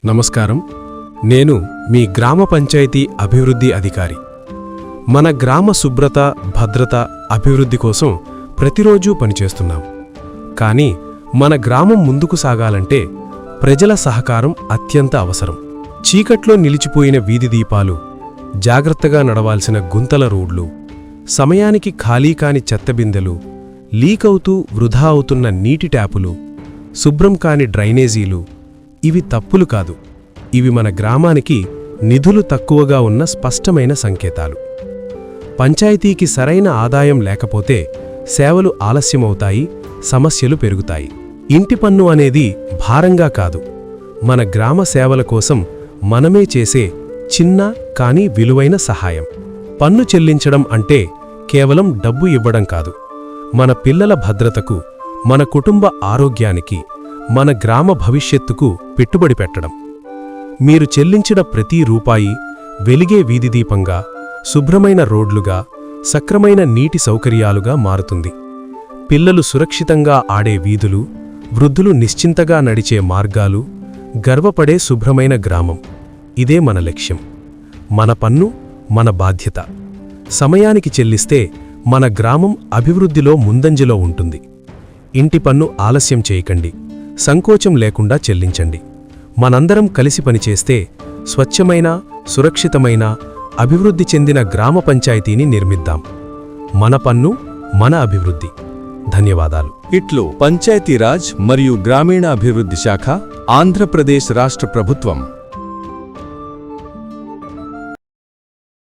నమస్కారం. నేను మీ గ్రామ పంచాయతీ అభివృద్ధి అధికారి. మన గ్రామ శుభ్రత, భద్రత, అభివృద్ధి కోసం ప్రతిరోజూ పనిచేస్తున్నాం. కానీ మన గ్రామం ముందుకు సాగాలంటే ప్రజల సహకారం అత్యంత అవసరం. చీకట్లో నిలిచిపోయిన వీధి దీపాలు, జాగ్రత్తగా నడవాల్సిన గుంతల రోడ్లు, సమయానికి ఖాళీ కాని చెత్తబిందెలు, లీకవుతూ వృధా అవుతున్న నీటి ట్యాపులు, శుభ్రం కాని డ్రైనేజీలు ఇవి తప్పులు కాదు. ఇవి మన గ్రామానికి నిధులు తక్కువగా ఉన్న స్పష్టమైన సంకేతాలు. పంచాయతీకి సరైన ఆదాయం లేకపోతే సేవలు ఆలస్యమవుతాయి, సమస్యలు పెరుగుతాయి. ఇంటి పన్ను అనేది భారంగా కాదు, మన గ్రామ సేవల కోసం మనమే చేసే చిన్న కానీ విలువైన సహాయం. పన్ను చెల్లించడం అంటే కేవలం డబ్బు ఇవ్వడం కాదు, మన పిల్లల భద్రతకు, మన కుటుంబ ఆరోగ్యానికి, మన గ్రామ భవిష్యత్తుకు పెట్టుబడి పెట్టడం. మీరు చెల్లించిన ప్రతి రూపాయి వెలిగే వీధిదీపంగా, శుభ్రమైన రోడ్లుగా, సక్రమైన నీటి సౌకర్యాలుగా మారుతుంది. పిల్లలు సురక్షితంగా ఆడే వీధులు, వృద్ధులు నిశ్చింతగా నడిచే మార్గాలు, గర్వపడే శుభ్రమైన గ్రామం. ఇదే మన లక్ష్యం. మన పన్ను మన బాధ్యత. సమయానికి చెల్లిస్తే మన గ్రామం అభివృద్ధిలో ముందంజలో ఉంటుంది. ఇంటి పన్ను ఆలస్యం చేయకండి, సంకోచం లేకుండా చెల్లించండి. మనందరం కలిసి పనిచేస్తే స్వచ్ఛమైన, సురక్షితమైన, అభివృద్ధి చెందిన గ్రామ పంచాయతీని నిర్మిద్దాం. మన పన్ను మన అభివృద్ధి. ధన్యవాదాలు. ఇట్లు పంచాయతీరాజ్ మరియు గ్రామీణ అభివృద్ధి శాఖ, ఆంధ్రప్రదేశ్ రాష్ట్ర ప్రభుత్వం.